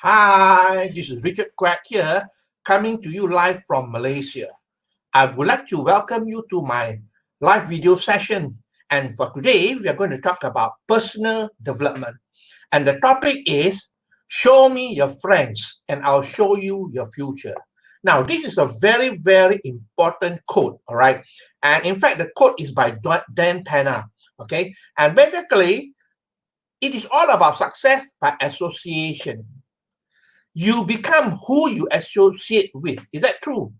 Hi, this is Richard Quack here, coming to you live from Malaysia. I would like to welcome you to my live video session. And for today, we are going to talk about personal development. And the topic is show me your friends and I'll show you your future. Now, this is a very, very important quote, all right? And in fact, the quote is by Dan Tana, okay? And basically, it is all about success by association. You become who you associate with. Is that true?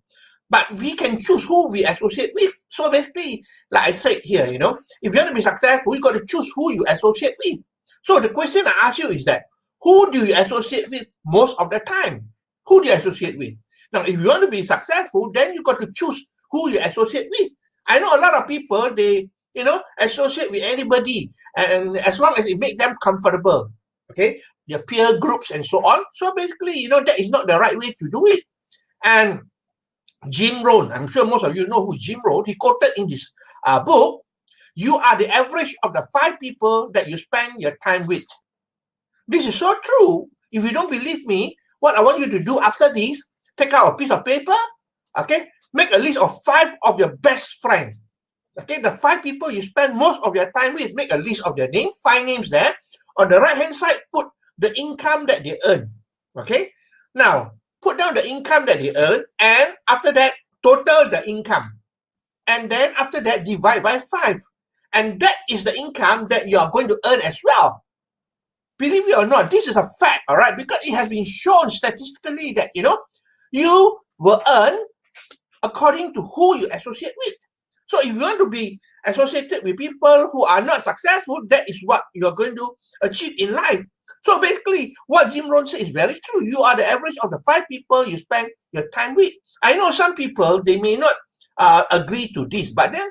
But we can choose who we associate with. So basically, like I said here, if you want to be successful, you got to choose who you associate with. So the question I ask you is that, who do you associate with most of the time? Who do you associate with? Now, if you want to be successful, then you got to choose who you associate with. I know a lot of people, they, associate with anybody, and as long as it makes them comfortable, okay, their peer groups and so on. So basically, that is not the right way to do it. And Jim Rohn, I'm sure most of you know who Jim Rohn, he quoted in this book, you are the average of the 5 people that you spend your time with. This is so true. If you don't believe me, what I want you to do after this, take out a piece of paper, okay, make a list of 5 of your best friends. Okay, the 5 people you spend most of your time with, make a list of their names, 5 names there. On the right-hand side, put the income that they earn. Okay, now put down the income that they earn, and after that, total the income. And then after that, divide by 5. And that is the income that you are going to earn as well. Believe it or not, this is a fact, all right? Because it has been shown statistically that, you will earn according to who you associate with. So if you want to be associated with people who are not successful, that is what you're going to achieve in life. So basically, what Jim Rohn said is very true. You are the average of the 5 people you spend your time with. I know some people, they may not agree to this, but then,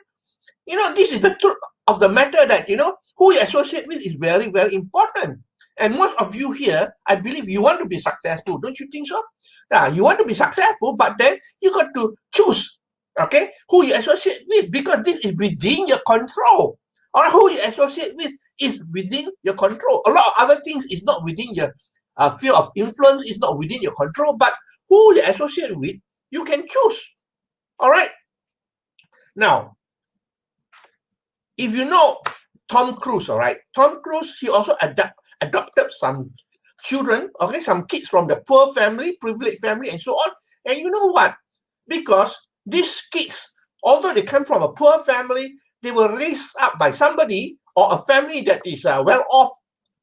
this is the truth of the matter that, who you associate with is very, very important. And most of you here, I believe you want to be successful. Don't you think so? You want to be successful, but then you got to choose, okay, who you associate with, because this is within your control. Or who you associate with is within your control. A lot of other things is not within your field of influence, is not within your control, but who you associate with, you can choose. All right? Now, if you know Tom Cruise, all right, Tom Cruise, he also adopted some children, okay, some kids from the poor family, privileged family, and so on. And you know what? Because these kids, although they come from a poor family, they were raised up by somebody or a family that is well off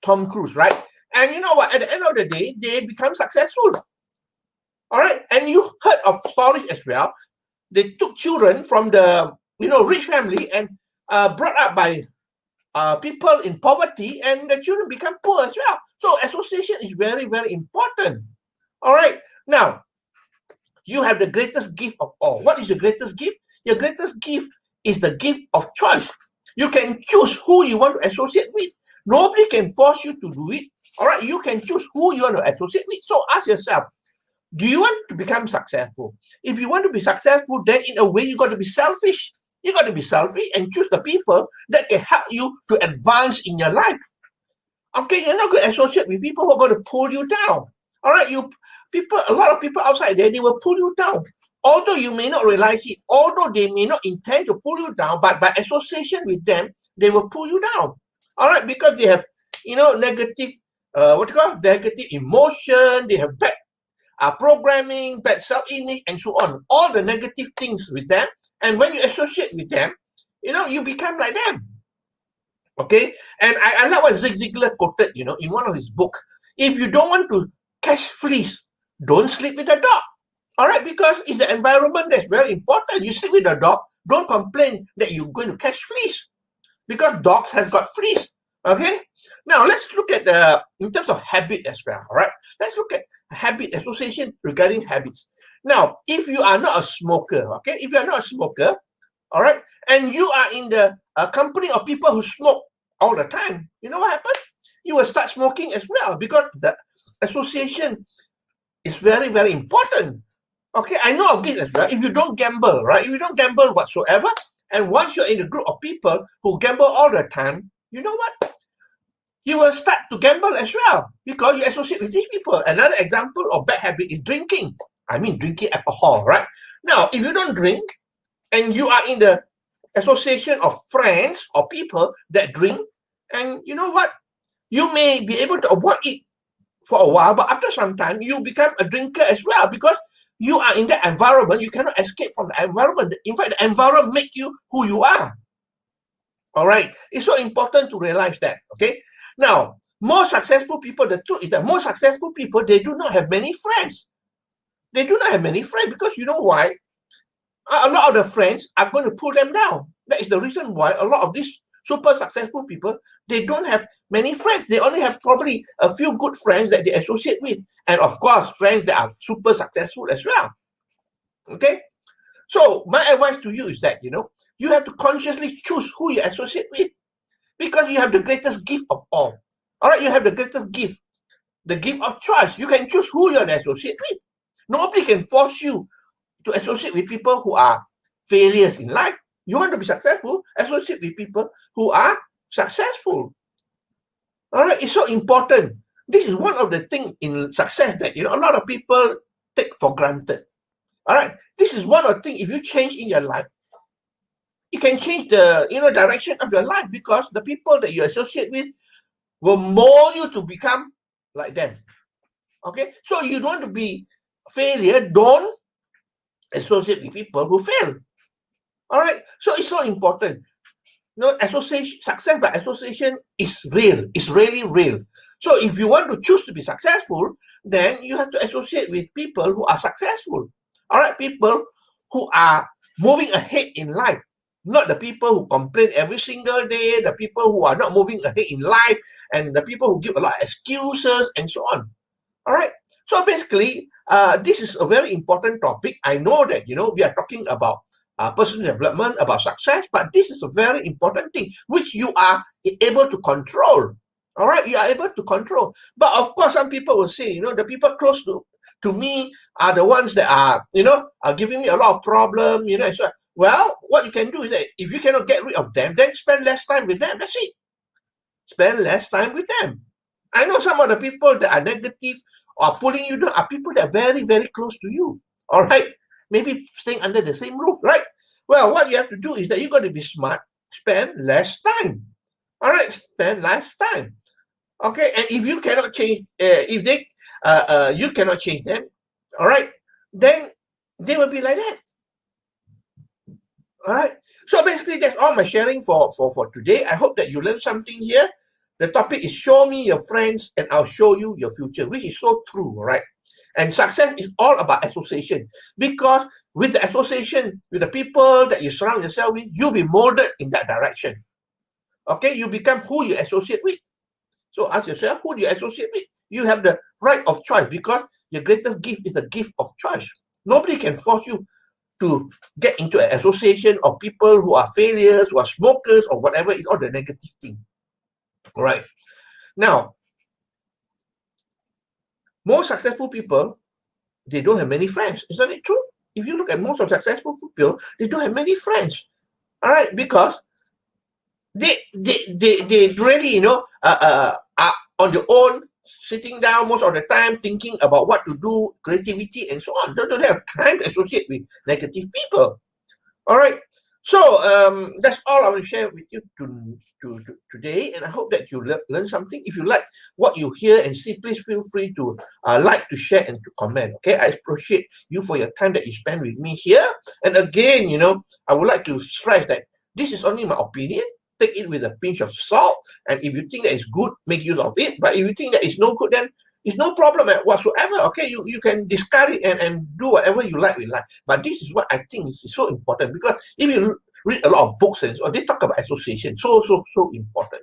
Tom Cruise, right? And you know what? At the end of the day, they become successful. All right? And you heard of stories as well. They took children from the, rich family and brought up by people in poverty, and the children become poor as well. So association is very, very important. All right. Now, you have the greatest gift of all. What is your greatest gift? Your greatest gift is the gift of choice. You can choose who you want to associate with. Nobody can force you to do it. All right. You can choose who you want to associate with. So ask yourself, do you want to become successful? If you want to be successful, then in a way, you got to be selfish. You got to be selfish and choose the people that can help you to advance in your life. Okay, you're not going to associate with people who are going to pull you down. All right, a lot of people outside there, they will pull you down. Although you may not realize it, although they may not intend to pull you down, but by association with them, they will pull you down. All right, because they have, negative, negative emotion, they have bad programming, bad self-image, and so on. All the negative things with them. And when you associate with them, you become like them. Okay? And I like what Zig Ziglar quoted, in one of his books. If you don't want to catch fleas, don't sleep with a dog. All right? Because it's the environment that's very important. You sleep with a dog, don't complain that you're going to catch fleas. Because dogs have got fleas. Okay? Now, let's look at in terms of habit as well. All right? Let's look at habit association regarding habits. Now, if you are not a smoker, okay? If you are not a smoker, all right, and you are in the company of people who smoke all the time, you know what happens? You will start smoking as well, because the association is very, very important. Okay, I know of this as well. If you don't gamble, right? If you don't gamble whatsoever, and once you're in a group of people who gamble all the time, you know what? you will start to gamble as well because you associate with these people. Another example of bad habit is drinking. I mean, drinking alcohol, right? Now, if you don't drink and you are in the association of friends or people that drink, and you know what? You may be able to avoid it for a while, but after some time, you become a drinker as well because you are in that environment. You cannot escape from the environment. In fact, the environment makes you who you are. All right. It's so important to realize that. Okay. Now, most successful people, the truth is that most successful people, they do not have many friends. They do not have many friends because you know why? A lot of the friends are going to pull them down. That is the reason why a lot of these super successful people, they don't have many friends. They only have probably a few good friends that they associate with. And of course, friends that are super successful as well. Okay? So my advice to you is that, you know, you have to consciously choose who you associate with because you have the greatest gift of all. All right, you have the greatest gift, the gift of choice. You can choose who you're going to associate with. Nobody can force you to associate with people who are failures in life. You want to be successful, associate with people who are successful. All right, it's so important. This is one of the things in success that, you know, a lot of people take for granted. All right, this is one of the things, if you change in your life, you can change the, you know, direction of your life because the people that you associate with will mold you to become like them. Okay, so you don't want to be a failure, don't associate with people who fail. All right, so it's so important. No, association, success by association is real. It's really real. So if you want to choose to be successful, then you have to associate with people who are successful. All right, people who are moving ahead in life, not the people who complain every single day, the people who are not moving ahead in life, and the people who give a lot of excuses and so on. All right. So basically, this is a very important topic. I know that, you know, we are talking about personal development, about success, but this is a very important thing which you are able to control. All right, you are able to control. But of course, some people will say, you know, the people close to me are the ones that are, you know, are giving me a lot of problem, you know. So, well, what you can do is that if you cannot get rid of them, then spend less time with them. That's it. Spend less time with them. I know some of the people that are negative or pulling you down are people that are very, very close to you. All right. Maybe staying under the same roof, right? Well, what you have to do is that you got to be smart, spend less time. All right, spend less time. Okay, and if you cannot change, if they, you cannot change them, all right, then they will be like that. All right. So basically, that's all my sharing for today. I hope that you learned something here. The topic is show me your friends and I'll show you your future, which is so true, right? And success is all about association because with the association, with the people that you surround yourself with, you'll be molded in that direction. Okay, you become who you associate with. So ask yourself, who do you associate with? You have the right of choice because your greatest gift is the gift of choice. Nobody can force you to get into an association of people who are failures, who are smokers, or whatever is all the negative thing. All right. Now, most successful people, they don't have many friends. Isn't it true? If you look at most of successful people, they don't have many friends. All right, because they really, you know, are on their own, sitting down most of the time, thinking about what to do, creativity, and so on. They don't have time to associate with negative people. All right. So that's all I will share with you today, and I hope that you learn something. If you like what you hear and see, please feel free to like, to share, and to comment. Okay, I appreciate you for your time that you spend with me here. And again, you know, I would like to stress that this is only my opinion. Take it with a pinch of salt, and if you think that is good, make use of it. But if you think that is no good, then it's no problem whatsoever. Okay, you can discard it and do whatever you like with life. But this is what I think is so important because if you read a lot of books and so they talk about association, so important.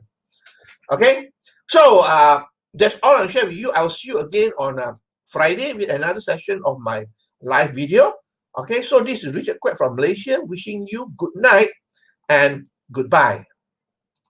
Okay, so that's all I'll share with you. I'll see you again on Friday with another session of my live video. Okay, so this is Richard Kwek from Malaysia, wishing you good night and goodbye.